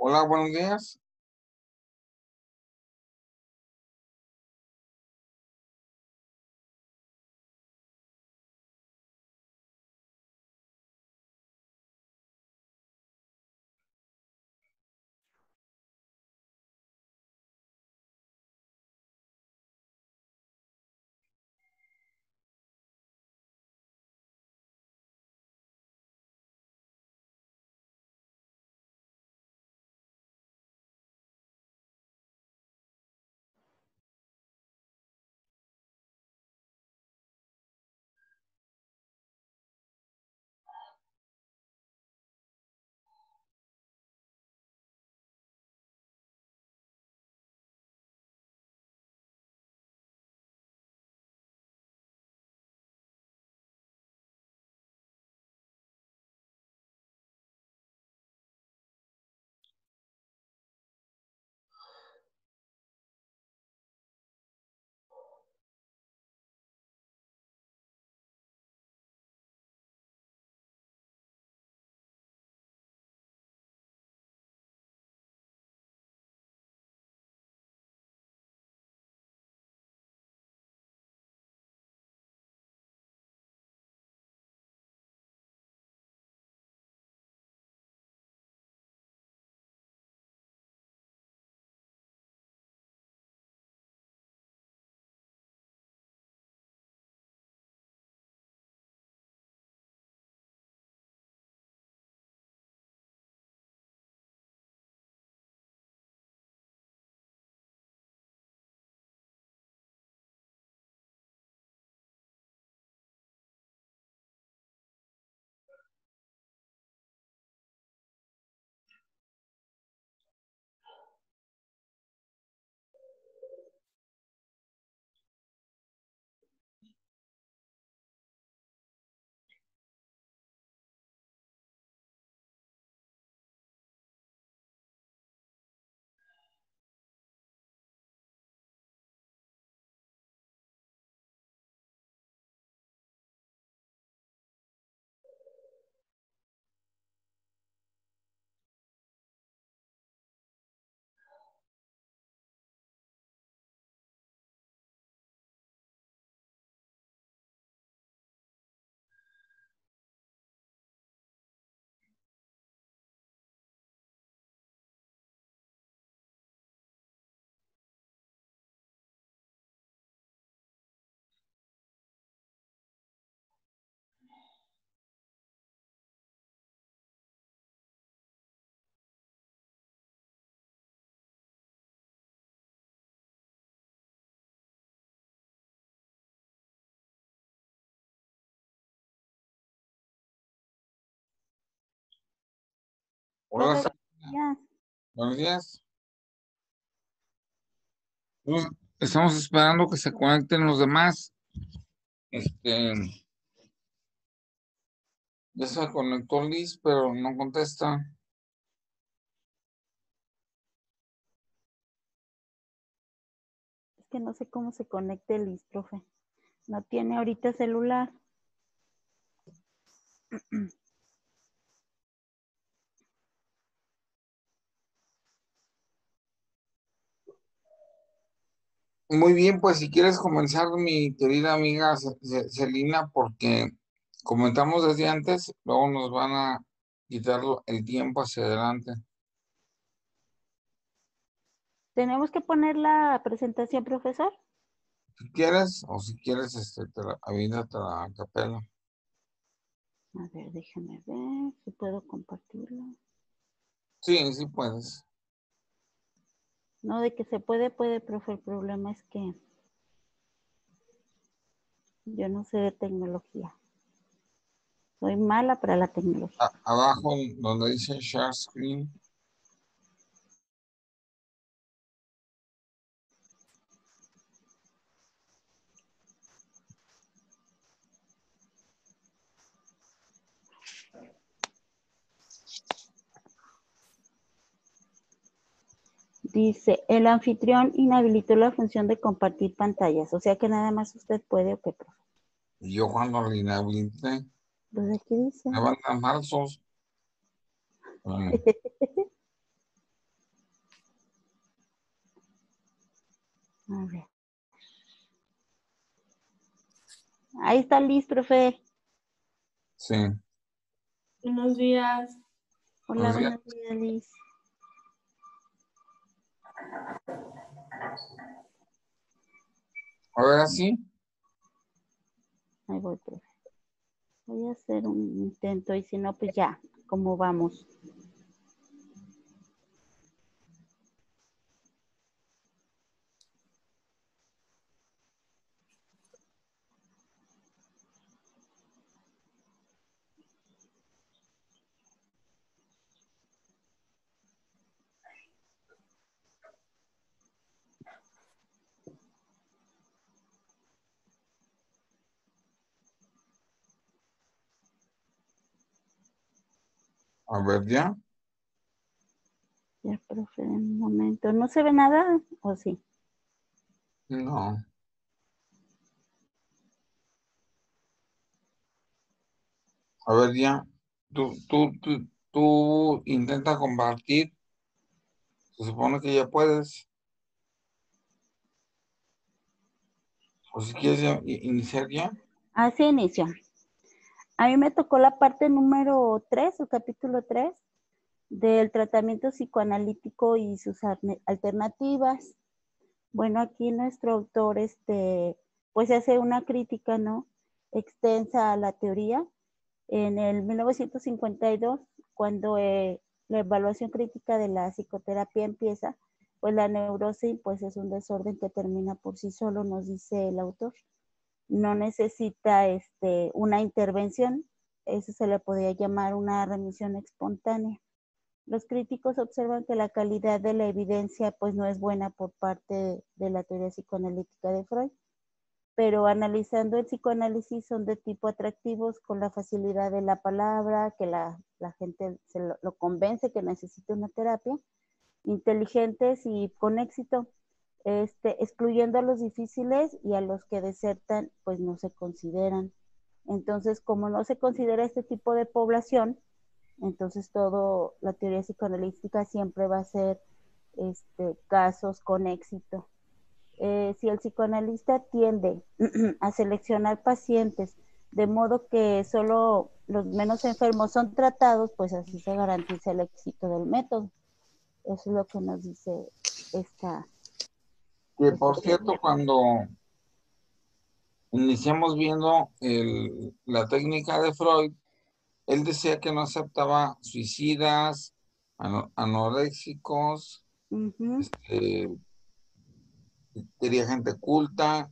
Hola, buenos días. Hola, Profe, ya. buenos días. Estamos esperando que se conecten los demás. Ya se conectó Liz, pero no contesta. Es que no sé cómo se conecte el Liz, profe. No tiene ahorita celular. Muy bien, pues si quieres comenzar, mi querida amiga Celina, porque comentamos desde antes, luego nos van a quitar el tiempo hacia adelante. ¿Tenemos que poner la presentación, profesor? Si quieres, o si quieres, aviéntate a capela. A ver, déjame ver si puedo compartirlo. Sí, sí puedes. No, de que se puede, profe. El problema es que yo no sé de tecnología. Soy mala para la tecnología. Abajo, donde dice Share Screen. Dice, el anfitrión inhabilitó la función de compartir pantallas. O sea que nada más usted puede o qué, profe. Y yo cuando lo inhabilité, Pues aquí dice. me van a falsos. Bueno, Ahí está Liz, profe. Sí. Buenos días. Hola, Buenos días. buenos días, Liz. Ahora sí. Ahí voy, profe. Voy a hacer un intento y si no, pues ya, ¿cómo vamos? A ver, ya. Ya, profe, en un momento. ¿No se ve nada o sí? No. A ver, ya. Tú intenta compartir. Se supone que ya puedes. O si quieres iniciar ya. Así inicio. A mí me tocó la parte número 3, el capítulo 3, del tratamiento psicoanalítico y sus alternativas. Bueno, aquí nuestro autor, pues hace una crítica, ¿no? Extensa a la teoría. En el 1952, cuando la evaluación crítica de la psicoterapia empieza, pues la neurosis pues es un desorden que termina por sí solo, nos dice el autor. No necesita una intervención, eso se le podría llamar una remisión espontánea. Los críticos observan que la calidad de la evidencia pues no es buena por parte de la teoría psicoanalítica de Freud, pero analizando el psicoanálisis son de tipo atractivos con la facilidad de la palabra, que la gente lo convence que necesita una terapia, inteligentes y con éxito, excluyendo a los difíciles y a los que desertan, pues no se consideran. Entonces, como no se considera este tipo de población, entonces todo la teoría psicoanalítica siempre va a ser casos con éxito. Si el psicoanalista tiende a seleccionar pacientes de modo que solo los menos enfermos son tratados, pues así se garantiza el éxito del método. Eso es lo que nos dice esta. Que por cierto, cuando iniciamos viendo la técnica de Freud, él decía que no aceptaba suicidas, anoréxicos, Uh-huh. quería gente culta,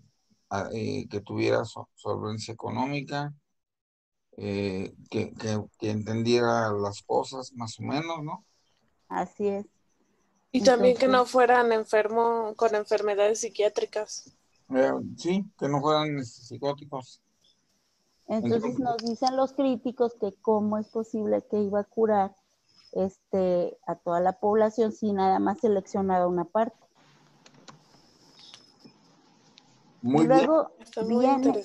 que tuviera solvencia económica, que entendiera las cosas más o menos, ¿no? Así es. Y también que no fueran enfermos con enfermedades psiquiátricas. Sí, que no fueran psicóticos. Entonces nos dicen los críticos que cómo es posible que iba a curar a toda la población si nada más seleccionaba una parte. Muy y luego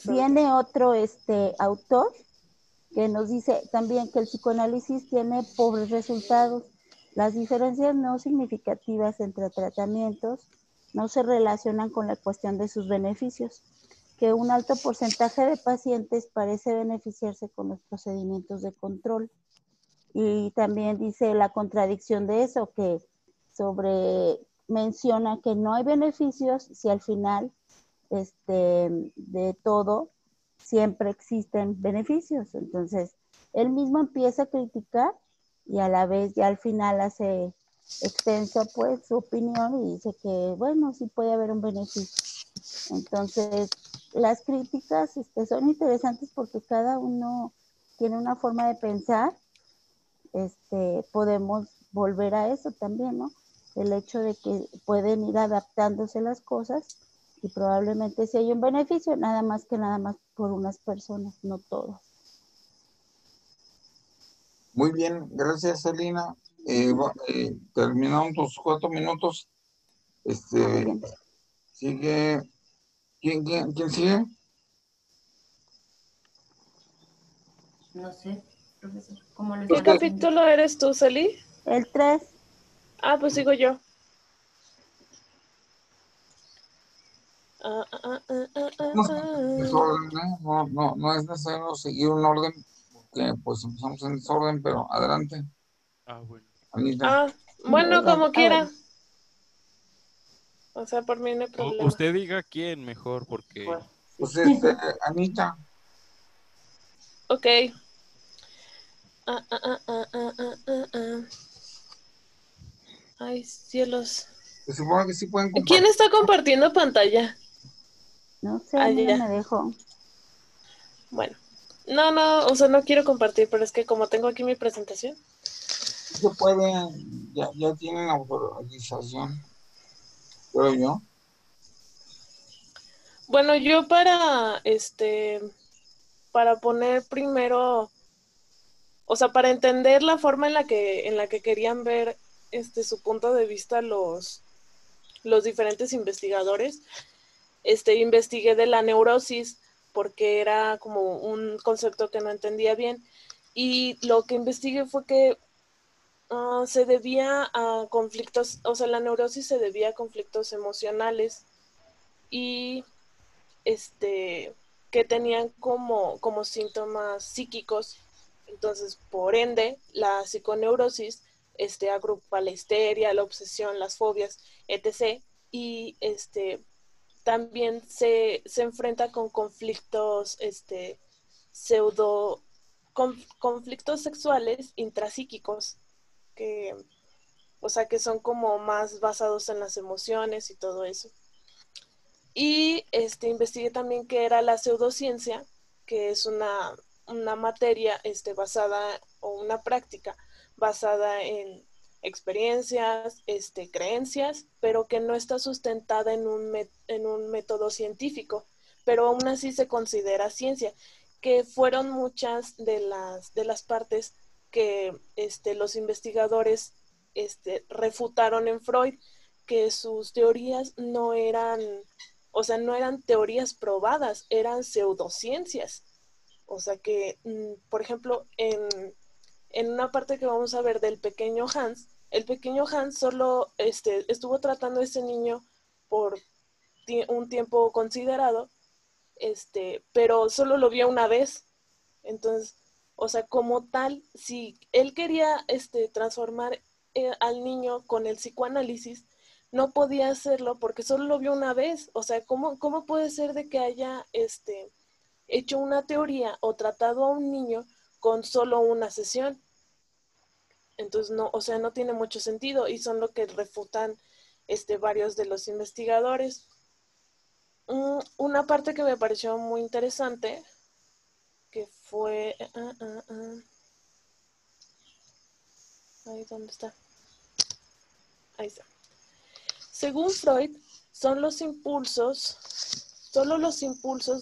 viene otro autor que nos dice también que el psicoanálisis tiene pobres resultados. Las diferencias no significativas entre tratamientos no se relacionan con la cuestión de sus beneficios, que un alto porcentaje de pacientes parece beneficiarse con los procedimientos de control. Y también dice la contradicción de eso, que menciona que no hay beneficios si al final de todo siempre existen beneficios. Entonces, él mismo empieza a criticar y a la vez ya al final hace extenso pues su opinión y dice que bueno, sí puede haber un beneficio. Entonces, las críticas son interesantes porque cada uno tiene una forma de pensar. Podemos volver a eso también, ¿no? El hecho de que pueden ir adaptándose las cosas y probablemente si hay un beneficio, nada más por unas personas, no todos. Muy bien, gracias, Celina. Terminaron tus 4 minutos. Muy bien. Sigue. ¿Quién sigue? No sé, profesor. ¿Cómo lo ¿Qué están haciendo? capítulo eres tú, Celi? El 3. Ah, pues sigo yo. Vamos en desorden, ¿eh? No es necesario seguir un orden, porque pues empezamos en desorden, pero adelante, Bueno. Anita. Bueno, como quiera. Bueno. O sea, por mí no hay problema. Usted diga quién mejor, porque... Pues Anita. Ok. Ay, cielos. Se supone que sí pueden ¿Quién compartir. está compartiendo pantalla? No sé, a mí no Ya. me dejó. Bueno. No, o sea, no quiero compartir, pero es que como tengo aquí mi presentación. Se puede, ya tienen autorización, creo yo. Bueno, yo para poner primero, o sea, para entender la forma en la que querían ver su punto de vista los diferentes investigadores, investigué de la neurosis porque era como un concepto que no entendía bien, y lo que investigué fue que se debía a conflictos, o sea, la neurosis se debía a conflictos emocionales y que tenían como síntomas psíquicos. Entonces, por ende, la psiconeurosis agrupa la histeria, la obsesión, las fobias, etc. Y también se enfrenta con conflictos pseudo conflictos sexuales intrapsíquicos, que, o sea, que son como más basados en las emociones y todo eso. Y investigué también qué era la pseudociencia, que es una materia basada, o una práctica basada en experiencias, creencias, pero que no está sustentada en un método científico, pero aún así se considera ciencia, que fueron muchas de las partes que los investigadores refutaron en Freud, que sus teorías no eran, o sea, no eran teorías probadas, eran pseudociencias. O sea que, por ejemplo, en una parte que vamos a ver del pequeño Hans, el pequeño Hans solo estuvo tratando a ese niño por un tiempo considerado, pero solo lo vio una vez. Entonces, o sea, como tal, si él quería transformar al niño con el psicoanálisis, no podía hacerlo porque solo lo vio una vez. O sea, ¿cómo puede ser de que haya hecho una teoría o tratado a un niño con solo una sesión? Entonces, no, o sea, no tiene mucho sentido, y son lo que refutan varios de los investigadores. Una parte que me pareció muy interesante, que fue... Ahí, ¿dónde está? Ahí está. Según Freud, solo los impulsos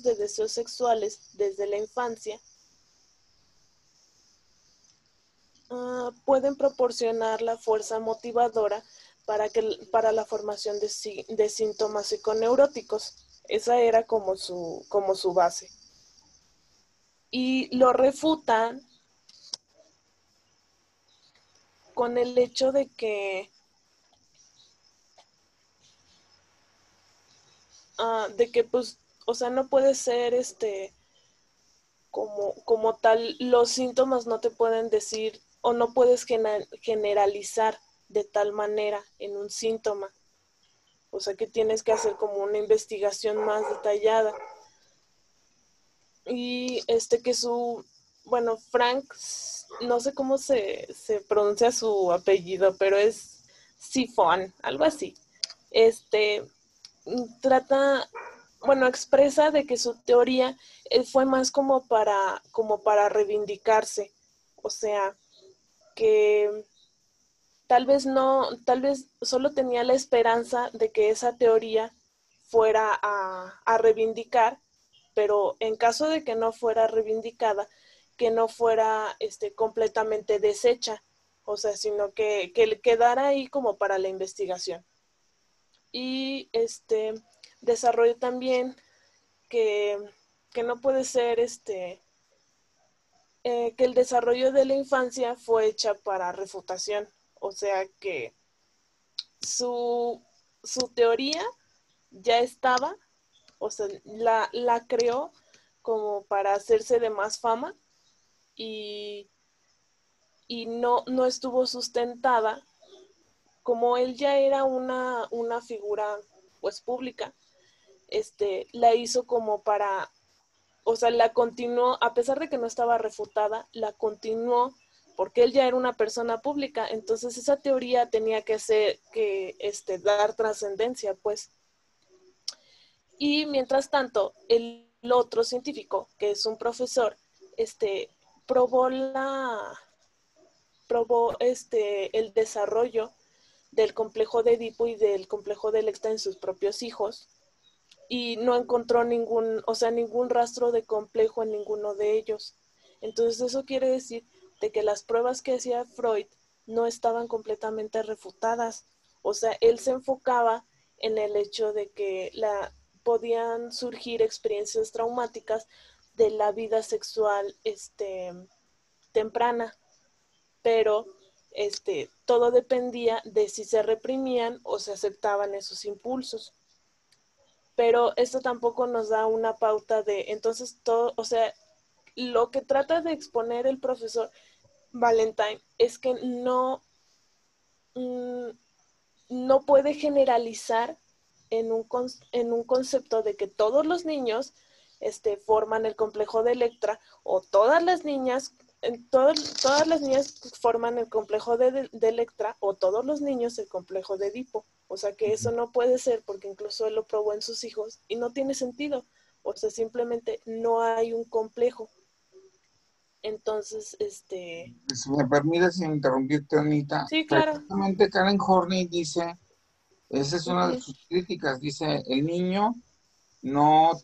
de deseos sexuales desde la infancia pueden proporcionar la fuerza motivadora para la formación de síntomas psiconeuróticos. Esa era como su base. Y lo refutan con el hecho de que pues, o sea, no puede ser como tal, los síntomas no te pueden decir, o no puedes generalizar de tal manera en un síntoma. O sea que tienes que hacer como una investigación más detallada. Y bueno, Frank, no sé cómo se pronuncia su apellido, pero es Sifón, algo así. Trata, bueno, expresa de que su teoría fue más como para reivindicarse. O sea, que tal vez solo tenía la esperanza de que esa teoría fuera a reivindicar, pero en caso de que no fuera reivindicada, que no fuera completamente deshecha, o sea, sino que le quedara ahí como para la investigación. Y desarrollo también que no puede ser que el desarrollo de la infancia fue hecha para refutación. O sea que su teoría ya estaba, O sea, la creó como para hacerse de más fama y, y no estuvo sustentada. Como él ya era una figura pues pública, la hizo como para, o sea, la continuó, a pesar de que no estaba refutada, la continuó porque él ya era una persona pública, entonces esa teoría tenía que ser, dar trascendencia, pues. Y mientras tanto, el otro científico, que es un profesor, probó el desarrollo del complejo de Edipo y del complejo de Electra en sus propios hijos y no encontró ningún rastro de complejo en ninguno de ellos. Entonces eso quiere decir de que las pruebas que hacía Freud no estaban completamente refutadas. O sea, él se enfocaba en el hecho de que podían surgir experiencias traumáticas de la vida sexual temprana, pero todo dependía de si se reprimían o se aceptaban esos impulsos. Pero esto tampoco nos da una pauta de, entonces todo, o sea, lo que trata de exponer el profesor Valentine es que mm, no puede generalizar en un concepto de que todos los niños forman el complejo de Electra o todas las niñas, todas las niñas forman el complejo de Electra o todos los niños el complejo de Edipo. O sea que eso no puede ser porque incluso él lo probó en sus hijos y no tiene sentido. O sea, simplemente no hay un complejo. Entonces, Si me permites interrumpirte, Anita, sí, claro. precisamente Karen Horney dice, esa es una de Uh-huh. sus críticas, dice, el niño no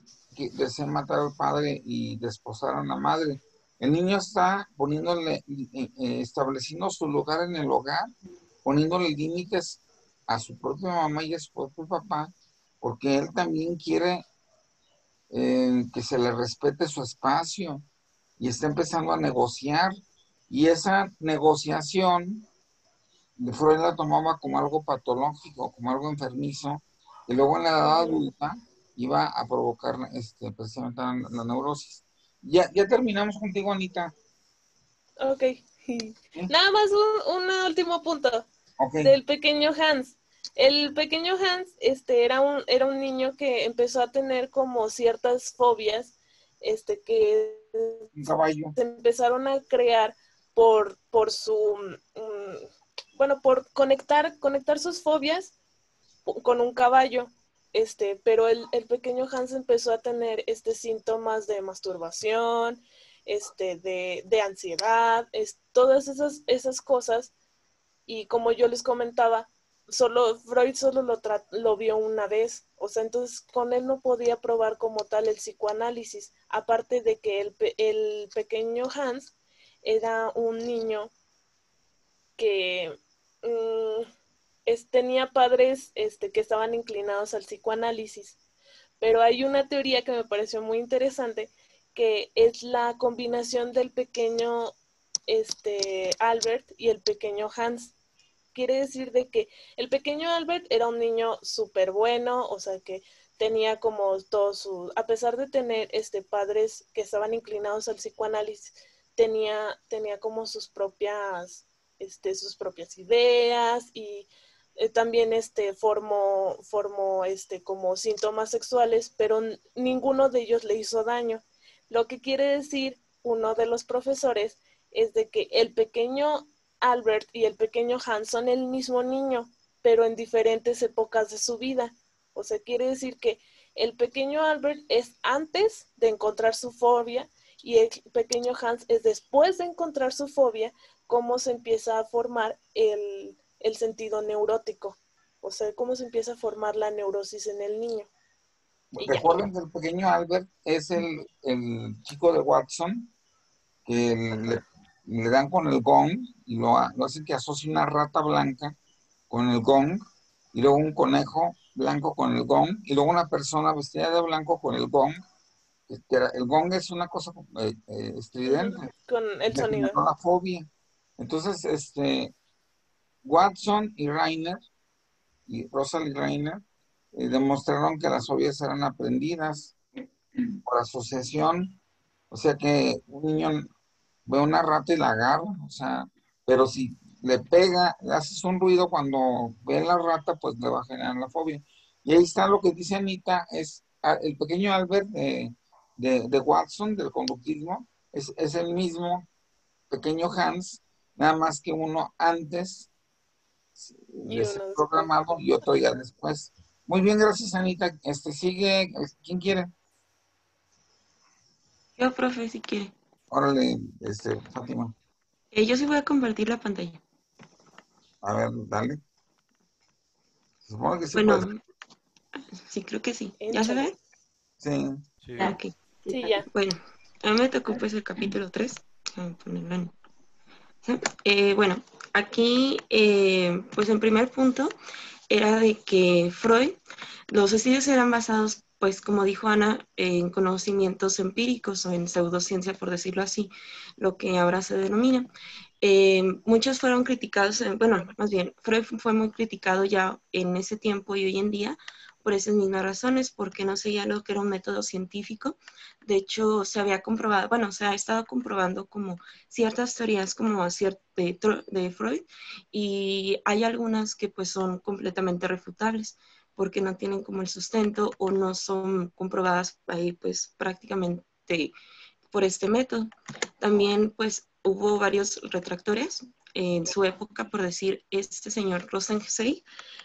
desea matar al padre y desposar a la madre. El niño está estableciendo su lugar en el hogar, poniéndole límites a su propia mamá y a su propio papá, porque él también quiere que se le respete su espacio y está empezando a negociar. Y esa negociación, Freud la tomaba como algo patológico, como algo enfermizo, y luego en la edad Uh-huh. adulta iba a provocar precisamente la neurosis. Ya terminamos contigo, Anita. Ok. ¿Sí? Nada más un último punto Ok, del pequeño Hans. El pequeño Hans era un niño que empezó a tener como ciertas fobias que un caballo. se empezaron a crear por bueno, por conectar sus fobias con un caballo. Pero el pequeño Hans empezó a tener síntomas de masturbación, de ansiedad, todas esas cosas. Y como yo les comentaba, Freud solo lo vio una vez. O sea, entonces con él no podía probar como tal el psicoanálisis. Aparte de que el pequeño Hans era un niño que tenía padres que estaban inclinados al psicoanálisis. Pero hay una teoría que me pareció muy interesante, que es la combinación del pequeño Albert y el pequeño Hans. Quiere decir de que el pequeño Albert era un niño súper bueno, o sea que tenía como todos sus, a pesar de tener padres que estaban inclinados al psicoanálisis, tenía como sus propias ideas y también formó como síntomas sexuales, pero ninguno de ellos le hizo daño. Lo que quiere decir uno de los profesores es de que el pequeño Albert y el pequeño Hans son el mismo niño, pero en diferentes épocas de su vida. O sea, quiere decir que el pequeño Albert es antes de encontrar su fobia y el pequeño Hans es después de encontrar su fobia, cómo se empieza a formar el sentido neurótico. O sea, cómo se empieza a formar la neurosis en el niño. Y ya. Recuerden que el pequeño Albert es el chico de Watson, que le dan con el gong y lo hace que asocie una rata blanca con el gong, y luego un conejo blanco con el gong, y luego una persona vestida de blanco con el gong. El gong es una cosa Uh-huh. estridente, Con el le sonido. generó la fobia. Entonces, Watson y Rainer, y Rosalind Rainer, demostraron que las fobias eran aprendidas por asociación, o sea que un niño ve una rata y la agarra, o sea, pero si le pega, le haces un ruido cuando ve la rata, pues le va a generar la fobia. Y ahí está lo que dice Anita, es el pequeño Albert de Watson, del conductismo, es el mismo pequeño Hans, nada más que uno antes Y de ser uno después. programado y otro ya después. Muy bien, gracias Anita. Sigue, ¿quién quiere? Yo, profe, si quiere. Órale, Fátima. Yo sí voy a compartir la pantalla. A ver, dale. Supongo que sí puedes. Bueno, sí, creo que sí. ¿Ya se Échale. ve? Sí. Sí. Ah, ok. Sí, ya. Bueno, a mí me tocó pues el capítulo 3. Déjame ponerlo en... ¿sí? Bueno, aquí, pues en primer punto, era de que Freud, los estudios eran basados, pues como dijo Ana, en conocimientos empíricos o en pseudociencia, por decirlo así, lo que ahora se denomina. Muchos fueron criticados, bueno, más bien, Freud fue muy criticado ya en ese tiempo y hoy en día por esas mismas razones, porque no seguía lo que era un método científico. De hecho, se había comprobado, bueno, se ha estado comprobando como ciertas teorías como de Freud, y hay algunas que pues son completamente refutables porque no tienen como el sustento o no son comprobadas ahí pues prácticamente por este método. También pues hubo varios retractores en su época, por decir, este señor Rosenzweig,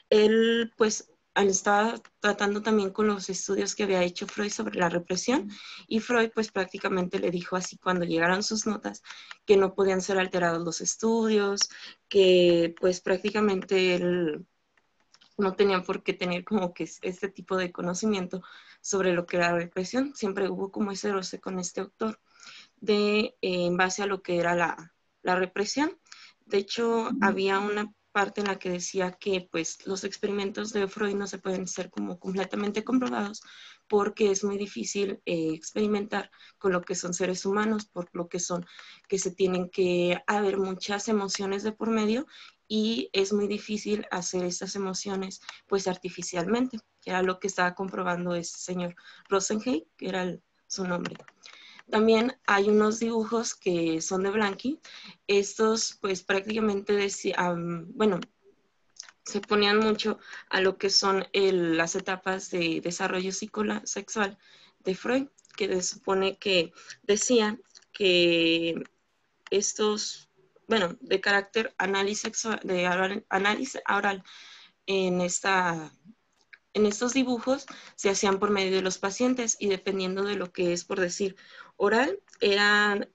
él pues estaba tratando también con los estudios que había hecho Freud sobre la represión, y Freud pues prácticamente le dijo así cuando llegaron sus notas que no podían ser alterados los estudios, que pues prácticamente él no tenía por qué tener como que este tipo de conocimiento sobre lo que era la represión. Siempre hubo como ese roce con este autor en base a lo que era la represión. De hecho, había una parte en la que decía que pues los experimentos de Freud no se pueden ser como completamente comprobados porque es muy difícil experimentar con lo que son seres humanos, por lo que son que se tienen que haber muchas emociones de por medio, y es muy difícil hacer estas emociones pues artificialmente, que era lo que estaba comprobando este señor Rosenzweig, que era su nombre. También hay unos dibujos que son de Blanqui. Estos pues prácticamente bueno, se ponían mucho a lo que son las etapas de desarrollo sexual de Freud, que se supone que decía que estos, bueno, de carácter análisis sexual, análisis oral en en estos dibujos se hacían por medio de los pacientes, y dependiendo de lo que es, por decir, oral, eran,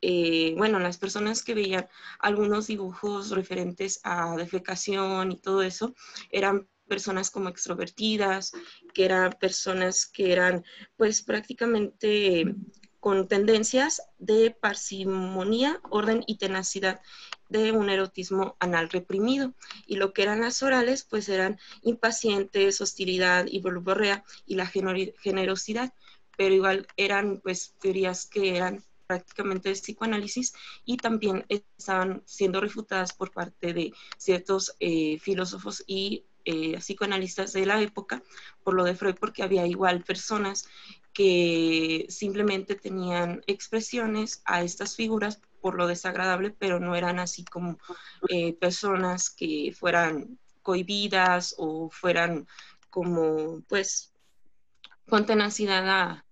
bueno, las personas que veían algunos dibujos referentes a defecación y todo eso, eran personas como extrovertidas, que eran personas que eran pues prácticamente con tendencias de parsimonía, orden y tenacidad, de un erotismo anal reprimido. Y lo que eran las orales pues eran impacientes, hostilidad y verborrea, y la generosidad, pero igual eran pues teorías que eran prácticamente de psicoanálisis, y también estaban siendo refutadas por parte de ciertos filósofos y psicoanalistas de la época por lo de Freud, porque había igual personas que simplemente tenían expresiones a estas figuras por lo desagradable, pero no eran así como personas que fueran cohibidas o fueran como pues con tenacidad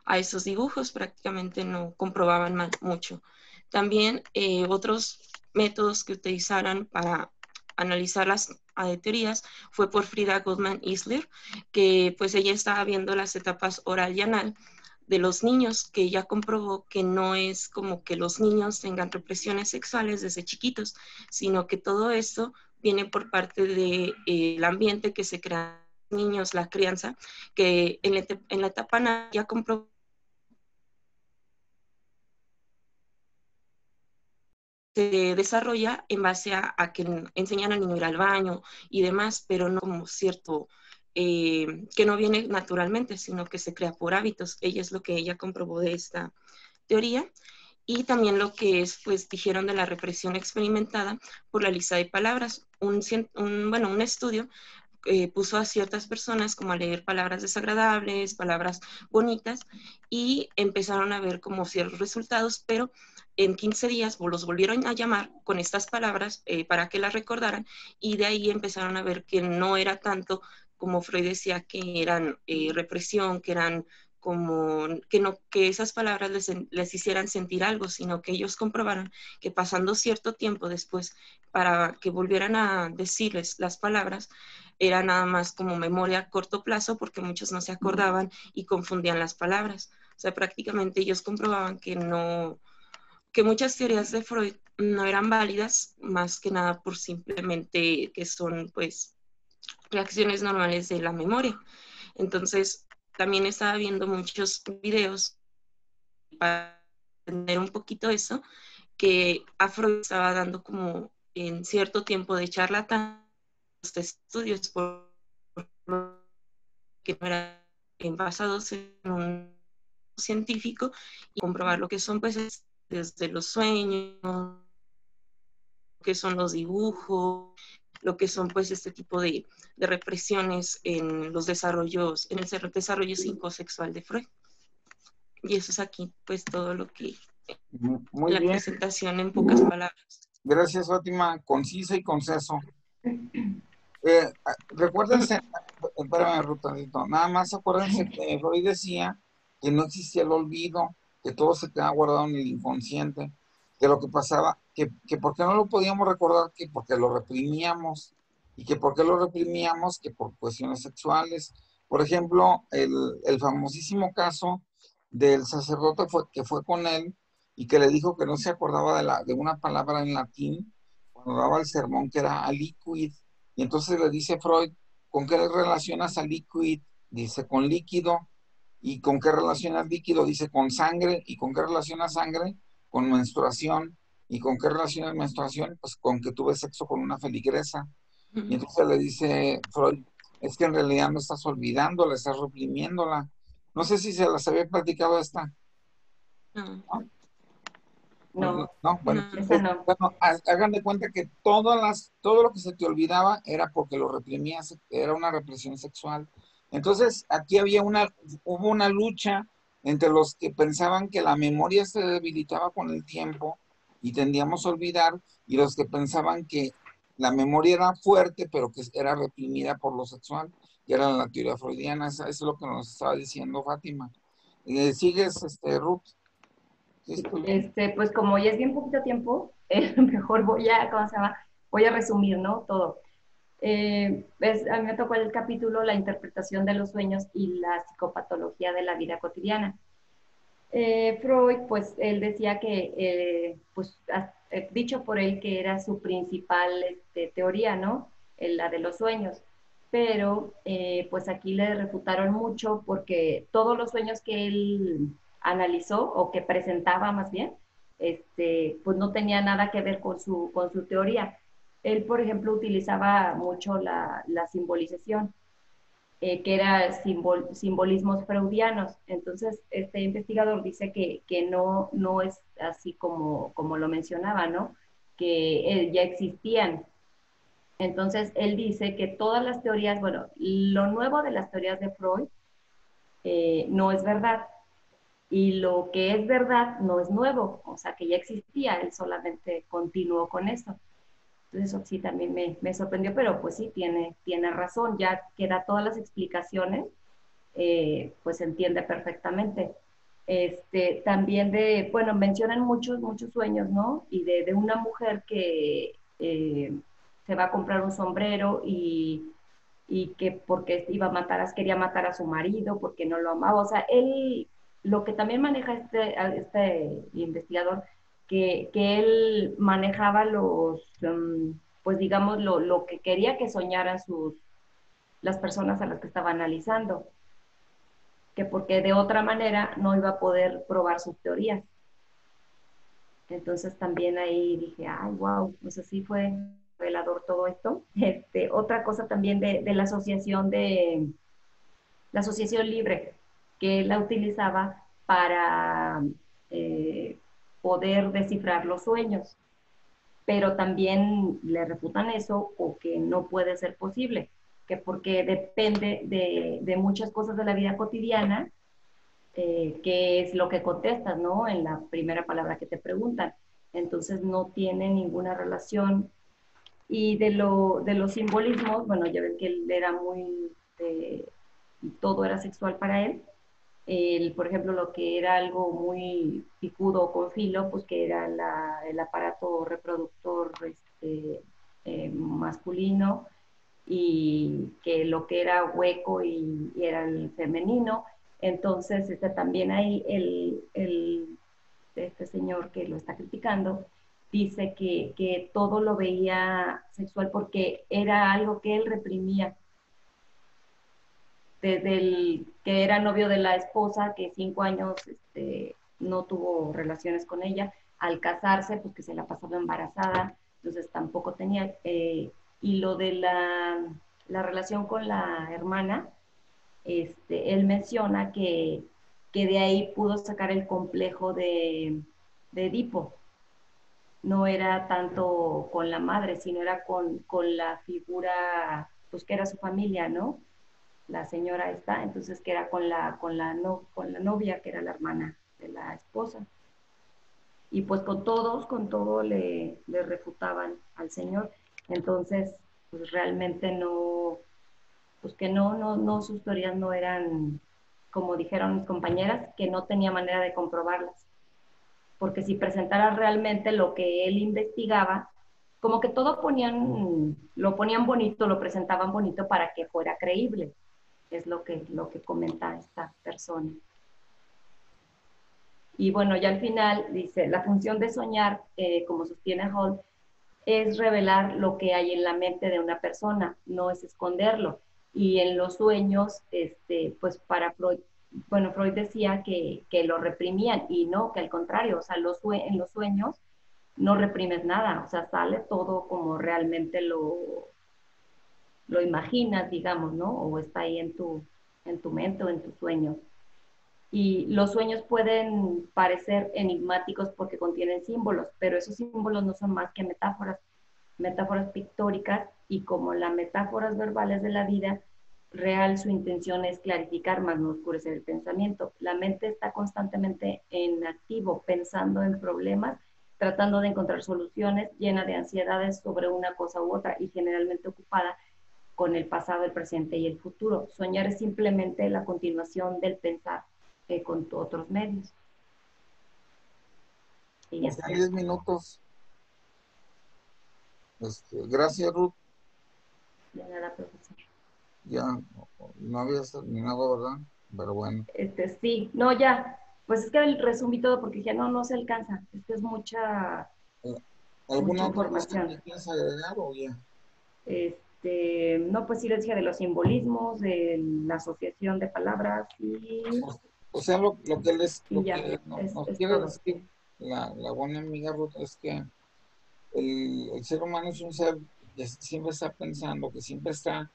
a esos dibujos, prácticamente no comprobaban mucho. También otros métodos que utilizaran para analizar las teorías fue por Frida Goldman Isler, que pues ella estaba viendo las etapas oral y anal de los niños, que ella comprobó que no es como que los niños tengan represiones sexuales desde chiquitos, sino que todo esto viene por parte del ambiente que se crea en los niños, la crianza, que en la etapa anal ya comprobó se desarrolla en base a que enseñan al niño a ir al baño y demás, pero no como cierto, que no viene naturalmente, sino que se crea por hábitos. Ella es lo que ella comprobó de esta teoría. Y también lo que es, pues dijeron de la represión experimentada por la lista de palabras, bueno, un estudio puso a ciertas personas como a leer palabras desagradables, palabras bonitas, y empezaron a ver como ciertos resultados, pero en 15 días los volvieron a llamar con estas palabras para que las recordaran, y de ahí empezaron a ver que no era tanto como Freud decía, que eran represión, que eran como que no, que esas palabras les hicieran sentir algo, sino que ellos comprobaron que pasando cierto tiempo después para que volvieran a decirles las palabras, era nada más como memoria a corto plazo, porque muchos no se acordaban y confundían las palabras. O sea, prácticamente ellos comprobaban que no, que muchas teorías de Freud no eran válidas, más que nada por simplemente que son pues reacciones normales de la memoria. Entonces, también estaba viendo muchos videos para entender un poquito eso, que a Freud estaba dando como en cierto tiempo de charlatán estudios que no eran basados en un científico, y comprobar lo que son pues desde los sueños, que son los dibujos, lo que son pues este tipo de represiones en los desarrollos, en el desarrollo psicosexual de Freud. Y eso es aquí pues todo lo que, Muy la bien. presentación en pocas palabras. Gracias, Fátima. Concisa y conceso. Recuérdense, espérame, Rutanito, nada más acuérdense que Freud decía que no existía el olvido, que todo se quedaba guardado en el inconsciente, que lo que pasaba, que por qué no lo podíamos recordar, que porque lo reprimíamos, y que por qué lo reprimíamos, que por cuestiones sexuales. Por ejemplo, el famosísimo caso del sacerdote que fue con él y que le dijo que no se acordaba de una palabra en latín cuando daba el sermón, que era aliquid. Y entonces le dice Freud, ¿con qué relacionas a liquid? Dice, con líquido. ¿Y con qué relacionas líquido? Dice, con sangre. ¿Y con qué relacionas sangre? Con menstruación. ¿Y con qué relacionas menstruación? Pues con que tuve sexo con una feligresa. Y entonces le dice Freud, es que en realidad no estás olvidándola, estás reprimiéndola. No sé si se las había platicado esta. No. No, No, bueno, esa no. bueno, hagan de cuenta que todo lo que se te olvidaba era porque lo reprimías, era una represión sexual. Entonces, aquí hubo una lucha entre los que pensaban que la memoria se debilitaba con el tiempo y tendíamos a olvidar, y los que pensaban que la memoria era fuerte, pero que era reprimida por lo sexual, que era la teoría freudiana. Eso es lo que nos estaba diciendo Fátima. ¿Sigues, Ruth? ¿Sí estoy bien? Pues como ya es bien poquito tiempo, mejor ¿cómo se llama? Voy a resumir, ¿no? Todo. A mí me tocó el capítulo La interpretación de los sueños y la psicopatología de la vida cotidiana. Freud, pues él decía que, dicho por él que era su principal teoría, ¿no? La de los sueños. Pero pues aquí le refutaron mucho porque todos los sueños que él analizó o que presentaba más bien, pues no tenía nada que ver con su teoría. Él, por ejemplo, utilizaba mucho la simbolización, que era simbolismos freudianos. Entonces, este investigador dice que no es así como lo mencionaba, ¿no? Que ya existían. Entonces, él dice que todas las teorías, bueno, lo nuevo de las teorías de Freud no es verdad. Y lo que es verdad no es nuevo, o sea, que ya existía, él solamente continuó con eso. Entonces eso sí también me sorprendió, pero pues sí, tiene razón, ya que da todas las explicaciones, pues se entiende perfectamente. También bueno, mencionan muchos sueños, ¿no? Y de una mujer que se va a comprar un sombrero y que porque quería matar a su marido, porque no lo amaba. O sea, él, lo que también maneja este investigador, que él manejaba pues digamos, lo que quería que soñaran las personas a las que estaba analizando, que porque de otra manera no iba a poder probar sus teorías. Entonces también ahí dije, ay, wow, pues así fue revelador todo esto. Otra cosa también de la asociación libre, que él la utilizaba para poder descifrar los sueños, pero también le refutan eso o que no puede ser posible, que porque depende de muchas cosas de la vida cotidiana, que es lo que contestas, ¿no? En la primera palabra que te preguntan. Entonces no tiene ninguna relación. Y de los simbolismos, bueno, ya ves que él era muy, todo era sexual para él. Por ejemplo, lo que era algo muy picudo con filo, pues que era el aparato reproductor masculino, y que lo que era hueco y era el femenino. Entonces, también ahí este señor que lo está criticando dice que todo lo veía sexual porque era algo que él reprimía desde el que era novio de la esposa, que 5 años no tuvo relaciones con ella. Al casarse, pues que se la pasaba embarazada, entonces tampoco tenía. Y lo de la relación con la hermana, él menciona que de ahí pudo sacar el complejo de Edipo. No era tanto con la madre, sino era con la figura, pues que era su familia, ¿no? La señora está, entonces que era con la novia, que era la hermana de la esposa. Y pues con todo le refutaban al señor. Entonces, pues realmente no, pues que no, sus teorías no eran, como dijeron mis compañeras, que no tenía manera de comprobarlas. Porque si presentara realmente lo que él investigaba, como que todo lo ponían bonito, lo presentaban bonito para que fuera creíble. Es lo que comenta esta persona. Y bueno, ya al final dice, la función de soñar, como sostiene Hall, es revelar lo que hay en la mente de una persona, no es esconderlo. Y en los sueños, pues para Freud, bueno, Freud decía que lo reprimían, y no, que al contrario, o sea, en los sueños no reprimes nada, o sea, sale todo como realmente lo imaginas, digamos, ¿no? O está ahí en tu mente o en tus sueños. Y los sueños pueden parecer enigmáticos porque contienen símbolos, pero esos símbolos no son más que metáforas pictóricas, y como las metáforas verbales de la vida real, su intención es clarificar, más no oscurecer el pensamiento. La mente está constantemente en activo, pensando en problemas, tratando de encontrar soluciones, llena de ansiedades sobre una cosa u otra, y generalmente ocupada con el pasado, el presente y el futuro. Soñar es simplemente la continuación del pensar con otros medios. Y ya. Están 10 minutos. Gracias, Ruth. De nada, profesor. Ya no habías terminado, ¿verdad? Pero bueno. Sí, no, ya. Pues es que resumí todo porque dije, no se alcanza. Es que es mucha ¿Alguna otra cosa información. que quieras agregar o ya? No, pues sí les dije de los simbolismos, de la asociación de palabras y O sea, lo que ya, nos es quiere todo. decir la buena amiga Ruth es que el ser humano es un ser que siempre está pensando, que siempre está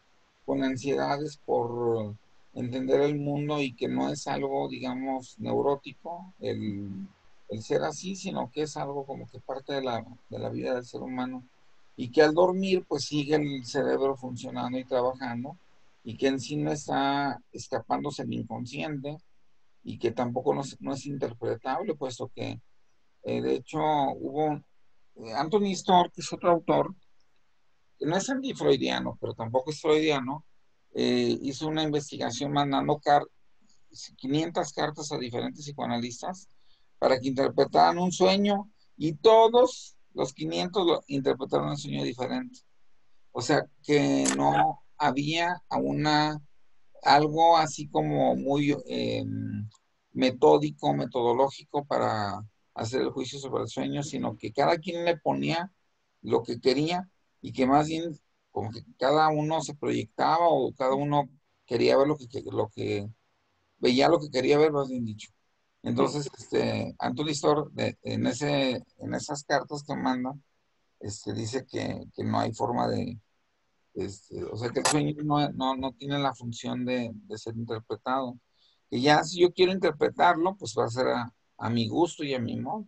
con ansiedades por entender el mundo, y que no es algo, digamos, neurótico el ser así, sino que es algo como que parte de la vida del ser humano, y que al dormir pues sigue el cerebro funcionando y trabajando, y que en sí no está escapándose el inconsciente, y que tampoco no es interpretable, puesto que de hecho hubo Anthony Storr, que es otro autor, que no es antifreudiano, pero tampoco es freudiano, hizo una investigación mandando 500 cartas a diferentes psicoanalistas para que interpretaran un sueño, y todos los 500 lo interpretaron un sueño diferente. O sea que no había algo así como muy metódico, metodológico para hacer el juicio sobre el sueño, sino que cada quien le ponía lo que quería, y que más bien como que cada uno se proyectaba, o cada uno quería ver lo que veía, lo que quería ver, más bien dicho. Entonces, Anthony Storr, en esas cartas que manda, dice que no hay forma de, o sea, que el sueño no tiene la función de ser interpretado. Que ya si yo quiero interpretarlo, pues va a ser a mi gusto y a mi modo.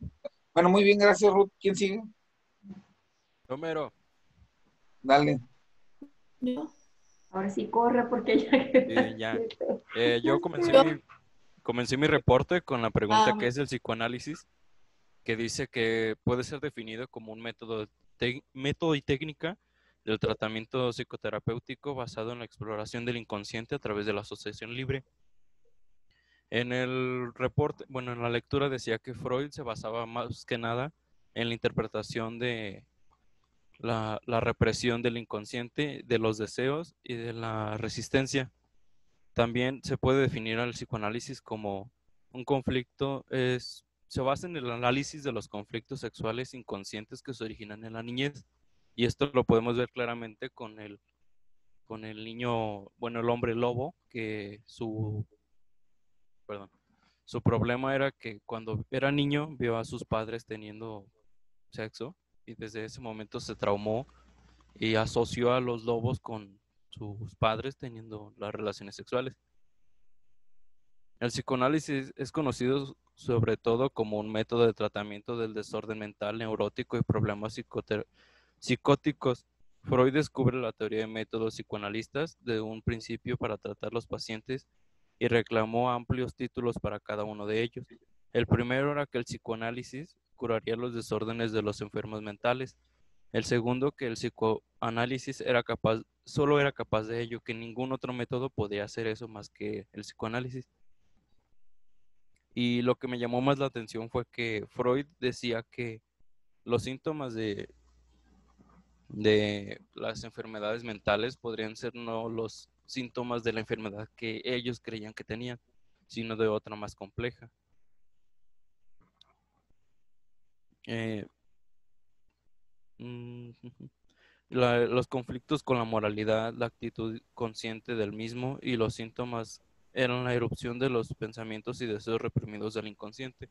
Bueno, muy bien, gracias, Ruth. ¿Quién sigue? Homero. Dale. ¿Yo? Ahora sí corre porque ya quedan Sí, ya. 7. Yo comencé mi reporte con la pregunta ¿qué bueno. es el psicoanálisis? Que dice que puede ser definido como un método y técnica del tratamiento psicoterapéutico basado en la exploración del inconsciente a través de la asociación libre. En el reporte, bueno, en la lectura decía que Freud se basaba más que nada en la interpretación de la represión del inconsciente, de los deseos y de la resistencia. También se puede definir al psicoanálisis como un conflicto, se basa en el análisis de los conflictos sexuales inconscientes que se originan en la niñez. Y esto lo podemos ver claramente con el niño, bueno, el hombre lobo, que su problema era que cuando era niño vio a sus padres teniendo sexo y desde ese momento se traumó y asoció a los lobos con sus padres teniendo las relaciones sexuales. El psicoanálisis es conocido sobre todo como un método de tratamiento del desorden mental, neurótico y problemas psicóticos. Freud descubre la teoría de métodos psicoanalistas de un principio para tratar los pacientes y reclamó amplios títulos para cada uno de ellos. El primero era que el psicoanálisis curaría los desórdenes de los enfermos mentales. El segundo, que el psicoanálisis solo era capaz de ello, que ningún otro método podía hacer eso más que el psicoanálisis. Y lo que me llamó más la atención fue que Freud decía que los síntomas de las enfermedades mentales podrían ser no los síntomas de la enfermedad que ellos creían que tenían, sino de otra más compleja. Eh, mm, los conflictos con la moralidad, la actitud consciente del mismo y los síntomas eran la erupción de los pensamientos y deseos reprimidos del inconsciente.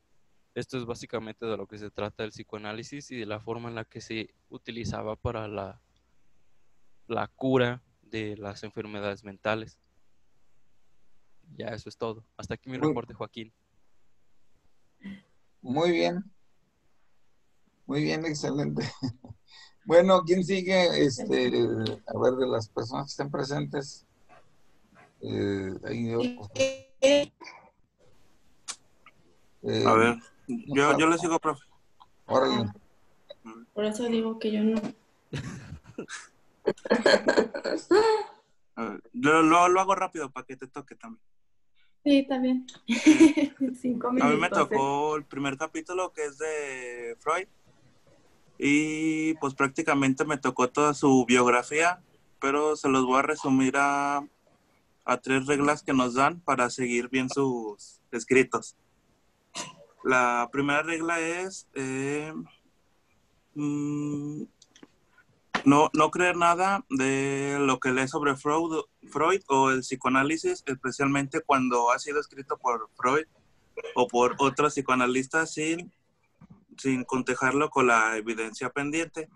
Esto es básicamente de lo que se trata el psicoanálisis y de la forma en la que se utilizaba para la cura de las enfermedades mentales. Ya, eso es todo. Hasta aquí mi Muy, reporte, Joaquín. muy bien, excelente. Bueno, ¿quién sigue? A ver, de las personas que estén presentes. Ay, Dios, pues, A ver, no yo falta. le sigo, profe. Órale. Por eso digo que yo no. A ver, lo hago rápido para que te toque también. Sí, está bien. 5 A mí me minutos. tocó el primer capítulo que es de Freud y pues prácticamente me tocó toda su biografía, pero se los voy a resumir a 3 reglas que nos dan para seguir bien sus escritos. La primera regla es no creer nada de lo que lee sobre Freud o el psicoanálisis, especialmente cuando ha sido escrito por Freud o por otros psicoanalistas sin cotejarlo con la evidencia pendiente.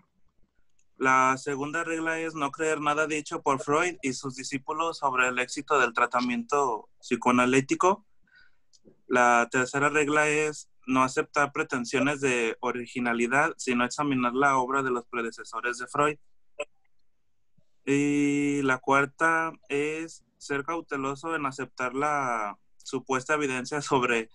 La segunda regla es no creer nada dicho por Freud y sus discípulos sobre el éxito del tratamiento psicoanalítico. La tercera regla es no aceptar pretensiones de originalidad, sino examinar la obra de los predecesores de Freud. Y la cuarta es ser cauteloso en aceptar la supuesta evidencia sobre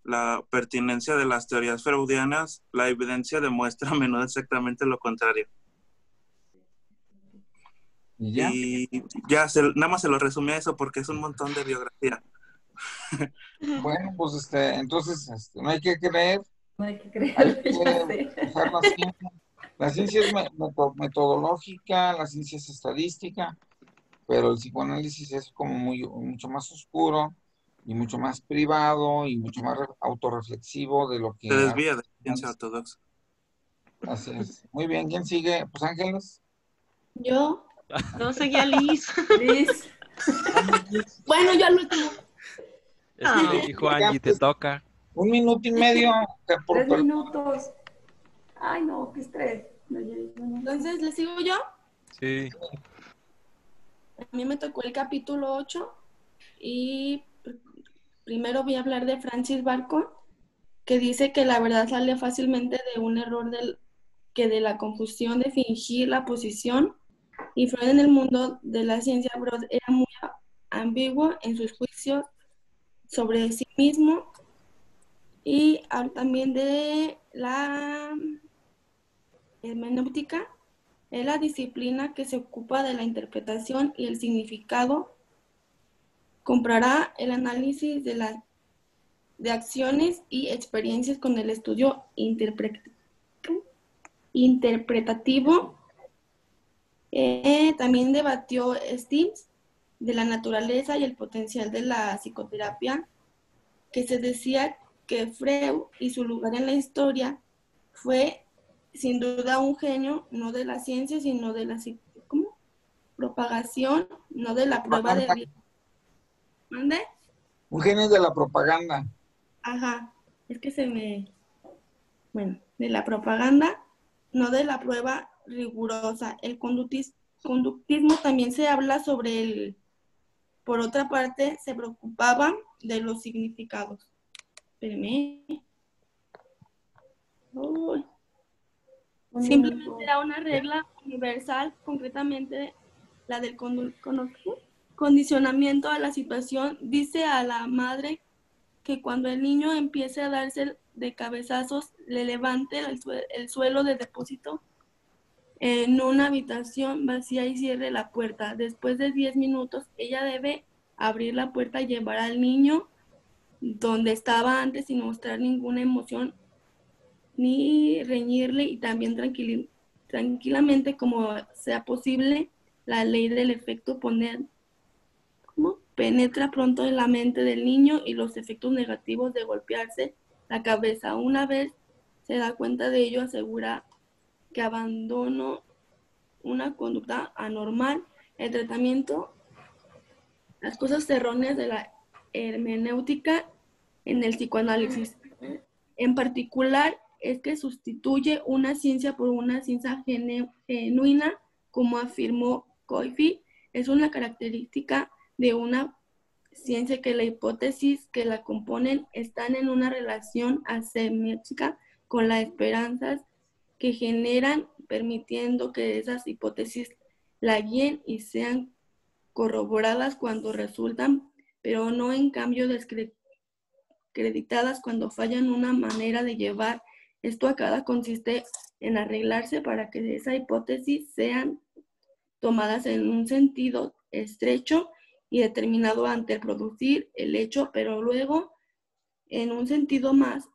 la pertinencia de las teorías freudianas. La evidencia demuestra a menudo exactamente lo contrario. ¿Y ya? Y ya, nada más se lo resumí a eso porque es un montón de biografía. Bueno, pues entonces no hay que creer, No hay que hay creerle, que ya sé. usar la ciencia. La ciencia es metodológica, la ciencia es estadística, pero el psicoanálisis es como mucho más oscuro y mucho más privado y mucho más autorreflexivo de lo Se que desvía de la ciencia ortodoxa. Así es. Muy bien, ¿quién sigue? Pues Ángeles. Yo. No seguía Liz. Liz. Bueno, yo al último. Es que le dijo Angie, te toca. 1 minuto y medio. 3 minutos. Ay, no, qué estrés. Entonces, ¿le sigo yo? Sí. A mí me tocó el capítulo 8 y primero voy a hablar de Francis Bacon, que dice que la verdad sale fácilmente de un error que de la confusión de fingir la posición y Freud en el mundo de la ciencia. Freud era muy ambiguo en sus juicios sobre sí mismo y también de la hermenéutica, es la disciplina que se ocupa de la interpretación y el significado. Comparará el análisis de acciones y experiencias con el estudio interpretativo. También debatió Stevens de la naturaleza y el potencial de la psicoterapia, que se decía que Freud y su lugar en la historia fue sin duda un genio, no de la ciencia, sino de la propagación, no de la prueba de... ¿Dónde? Un genio de la propaganda. Ajá, es que bueno, de la propaganda, no de la prueba rigurosa. El conductismo también se habla sobre por otra parte, se preocupaba de los significados. Espérenme. Uy. Simplemente era una regla universal, concretamente la del condicionamiento a la situación. Dice a la madre que cuando el niño empiece a darse de cabezazos, le levante el suelo de depósito en una habitación vacía y cierre la puerta. Después de 10 minutos, ella debe abrir la puerta y llevar al niño donde estaba antes sin mostrar ninguna emoción ni reñirle, y también tranquilamente como sea posible. La ley del efecto penetra pronto en la mente del niño y los efectos negativos de golpearse la cabeza. Una vez se da cuenta de ello, asegura que abandonó una conducta anormal. El tratamiento, las cosas erróneas de la hermenéutica en el psicoanálisis. En particular, es que sustituye una ciencia por una ciencia genuina, como afirmó Coiffi. Es una característica de una ciencia que la hipótesis que la componen están en una relación asimétrica con las esperanzas que generan, permitiendo que esas hipótesis la guíen y sean corroboradas cuando resultan, pero no en cambio descreditadas cuando fallan. Una manera de llevar esto a cabo consiste en arreglarse para que esa hipótesis sean tomadas en un sentido estrecho y determinado ante el producir el hecho, pero luego en un sentido más